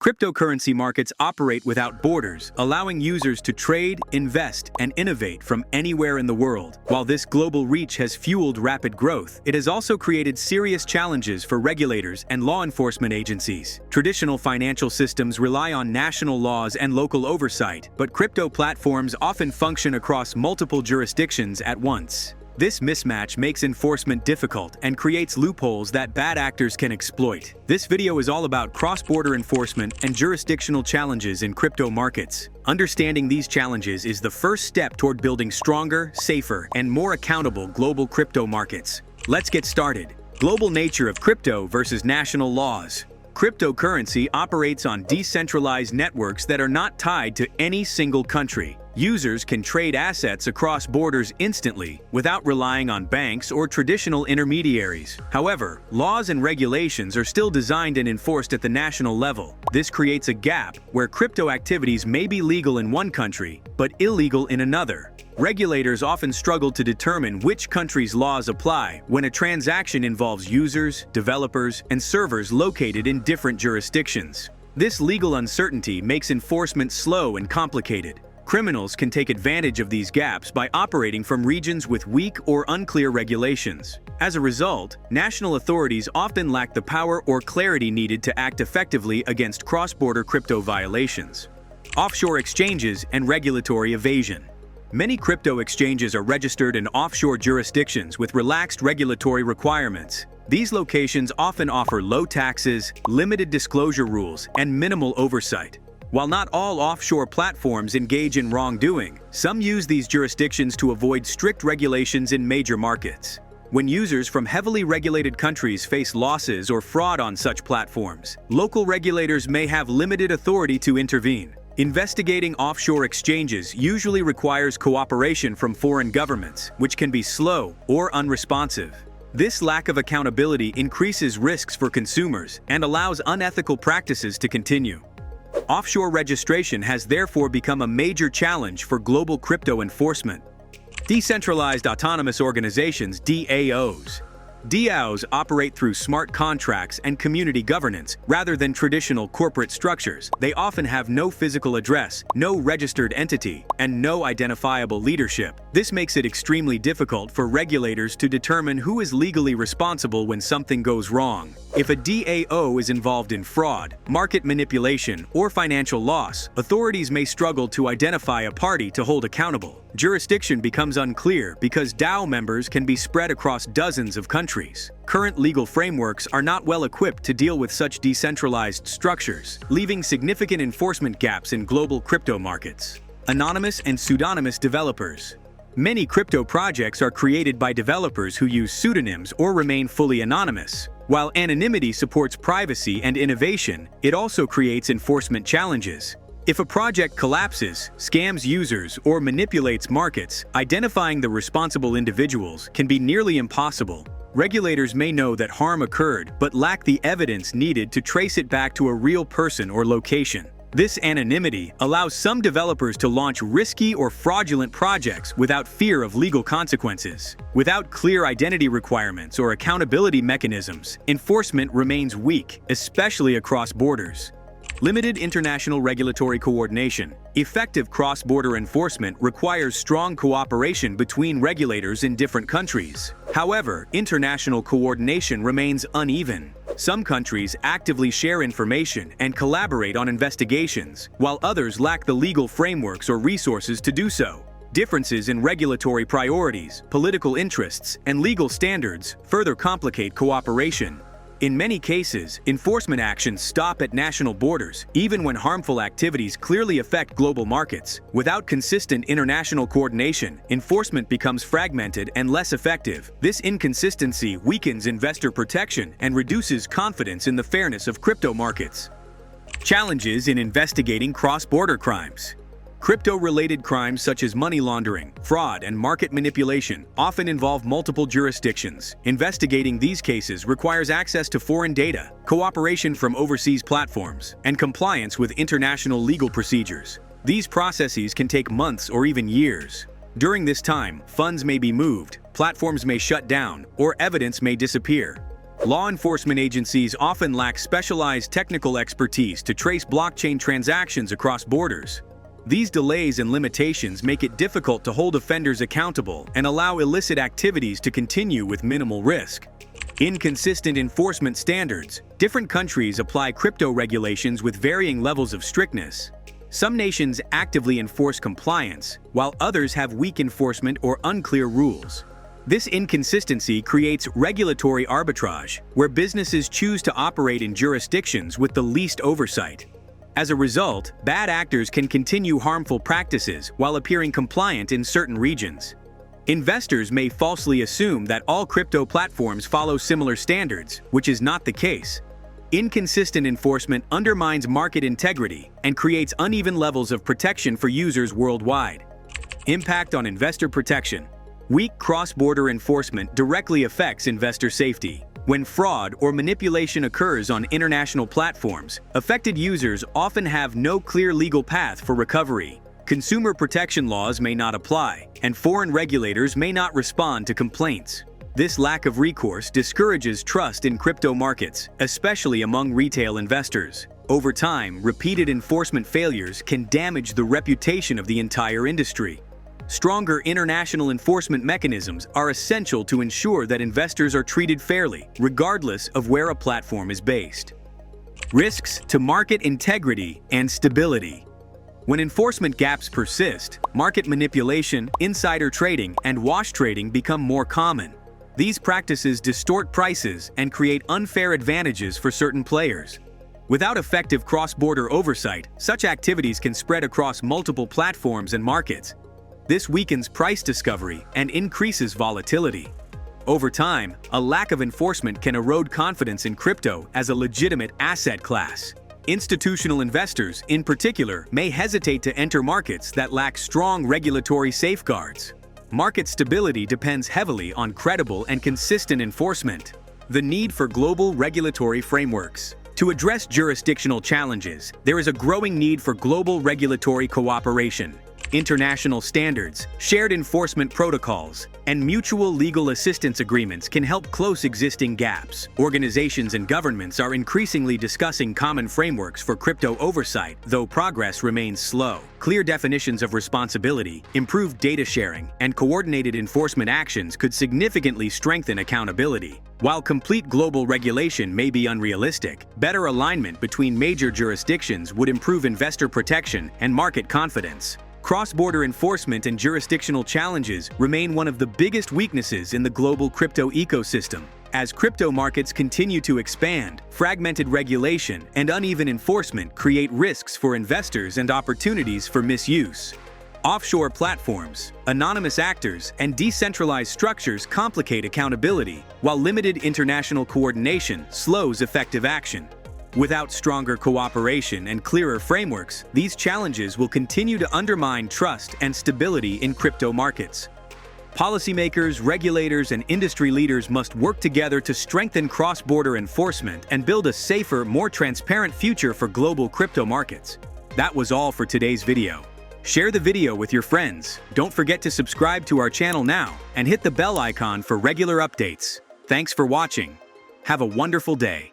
Cryptocurrency markets operate without borders, allowing users to trade, invest, and innovate from anywhere in the world. While this global reach has fueled rapid growth, it has also created serious challenges for regulators and law enforcement agencies. Traditional financial systems rely on national laws and local oversight, but crypto platforms often function across multiple jurisdictions at once. This mismatch makes enforcement difficult and creates loopholes that bad actors can exploit. This video is all about cross-border enforcement and jurisdictional challenges in crypto markets. Understanding these challenges is the first step toward building stronger, safer, and more accountable global crypto markets. Let's get started. Global nature of crypto versus national laws. Cryptocurrency operates on decentralized networks that are not tied to any single country. Users can trade assets across borders instantly without relying on banks or traditional intermediaries. However, laws and regulations are still designed and enforced at the national level. This creates a gap where crypto activities may be legal in one country, but illegal in another. Regulators often struggle to determine which country's laws apply when a transaction involves users, developers, and servers located in different jurisdictions. This legal uncertainty makes enforcement slow and complicated. Criminals can take advantage of these gaps by operating from regions with weak or unclear regulations. As a result, national authorities often lack the power or clarity needed to act effectively against cross-border crypto violations. Offshore exchanges and regulatory evasion. Many crypto exchanges are registered in offshore jurisdictions with relaxed regulatory requirements. These locations often offer low taxes, limited disclosure rules, and minimal oversight. While not all offshore platforms engage in wrongdoing, some use these jurisdictions to avoid strict regulations in major markets. When users from heavily regulated countries face losses or fraud on such platforms, local regulators may have limited authority to intervene. Investigating offshore exchanges usually requires cooperation from foreign governments, which can be slow or unresponsive. This lack of accountability increases risks for consumers and allows unethical practices to continue. Offshore registration has therefore become a major challenge for global crypto enforcement. Decentralized autonomous organizations, DAOs. DAOs operate through smart contracts and community governance rather than traditional corporate structures. They often have no physical address, no registered entity, and no identifiable leadership. This makes it extremely difficult for regulators to determine who is legally responsible when something goes wrong. If a DAO is involved in fraud, market manipulation, or financial loss, authorities may struggle to identify a party to hold accountable. Jurisdiction becomes unclear because DAO members can be spread across dozens of countries. Current legal frameworks are not well equipped to deal with such decentralized structures, leaving significant enforcement gaps in global crypto markets. Anonymous and pseudonymous developers. Many crypto projects are created by developers who use pseudonyms or remain fully anonymous. While anonymity supports privacy and innovation, it also creates enforcement challenges. If a project collapses, scams users, or manipulates markets, identifying the responsible individuals can be nearly impossible. Regulators may know that harm occurred, but lack the evidence needed to trace it back to a real person or location. This anonymity allows some developers to launch risky or fraudulent projects without fear of legal consequences. Without clear identity requirements or accountability mechanisms, enforcement remains weak, especially across borders. Limited international regulatory coordination. Effective cross-border enforcement requires strong cooperation between regulators in different countries. However, international coordination remains uneven. Some countries actively share information and collaborate on investigations, while others lack the legal frameworks or resources to do so. Differences in regulatory priorities, political interests, and legal standards further complicate cooperation. In many cases, enforcement actions stop at national borders, even when harmful activities clearly affect global markets. Without consistent international coordination, enforcement becomes fragmented and less effective. This inconsistency weakens investor protection and reduces confidence in the fairness of crypto markets. Challenges in investigating cross-border crimes. Crypto-related crimes such as money laundering, fraud, and market manipulation often involve multiple jurisdictions. Investigating these cases requires access to foreign data, cooperation from overseas platforms, and compliance with international legal procedures. These processes can take months or even years. During this time, funds may be moved, platforms may shut down, or evidence may disappear. Law enforcement agencies often lack specialized technical expertise to trace blockchain transactions across borders. These delays and limitations make it difficult to hold offenders accountable and allow illicit activities to continue with minimal risk. Inconsistent enforcement standards. Different countries apply crypto regulations with varying levels of strictness. Some nations actively enforce compliance, while others have weak enforcement or unclear rules. This inconsistency creates regulatory arbitrage, where businesses choose to operate in jurisdictions with the least oversight. As a result, bad actors can continue harmful practices while appearing compliant in certain regions. Investors may falsely assume that all crypto platforms follow similar standards, which is not the case. Inconsistent enforcement undermines market integrity and creates uneven levels of protection for users worldwide. Impact on investor protection. Weak cross-border enforcement directly affects investor safety. When fraud or manipulation occurs on international platforms, affected users often have no clear legal path for recovery. Consumer protection laws may not apply, and foreign regulators may not respond to complaints. This lack of recourse discourages trust in crypto markets, especially among retail investors. Over time, repeated enforcement failures can damage the reputation of the entire industry. Stronger international enforcement mechanisms are essential to ensure that investors are treated fairly, regardless of where a platform is based. Risks to market integrity and stability. When enforcement gaps persist, market manipulation, insider trading, and wash trading become more common. These practices distort prices and create unfair advantages for certain players. Without effective cross-border oversight, such activities can spread across multiple platforms and markets. This weakens price discovery and increases volatility. Over time, a lack of enforcement can erode confidence in crypto as a legitimate asset class. Institutional investors, in particular, may hesitate to enter markets that lack strong regulatory safeguards. Market stability depends heavily on credible and consistent enforcement. The need for global regulatory frameworks. To address jurisdictional challenges, there is a growing need for global regulatory cooperation. International standards, shared enforcement protocols, and mutual legal assistance agreements can help close existing gaps. Organizations and governments are increasingly discussing common frameworks for crypto oversight, though progress remains slow. Clear definitions of responsibility, improved data sharing, and coordinated enforcement actions could significantly strengthen accountability. While complete global regulation may be unrealistic, better alignment between major jurisdictions would improve investor protection and market confidence. Cross-border enforcement and jurisdictional challenges remain one of the biggest weaknesses in the global crypto ecosystem. As crypto markets continue to expand, fragmented regulation and uneven enforcement create risks for investors and opportunities for misuse. Offshore platforms, anonymous actors, and decentralized structures complicate accountability, while limited international coordination slows effective action. Without stronger cooperation and clearer frameworks, these challenges will continue to undermine trust and stability in crypto markets. Policymakers, regulators, and industry leaders must work together to strengthen cross-border enforcement and build a safer, more transparent future for global crypto markets. That was all for today's video. Share the video with your friends. Don't forget to subscribe to our channel now and hit the bell icon for regular updates. Thanks for watching. Have a wonderful day.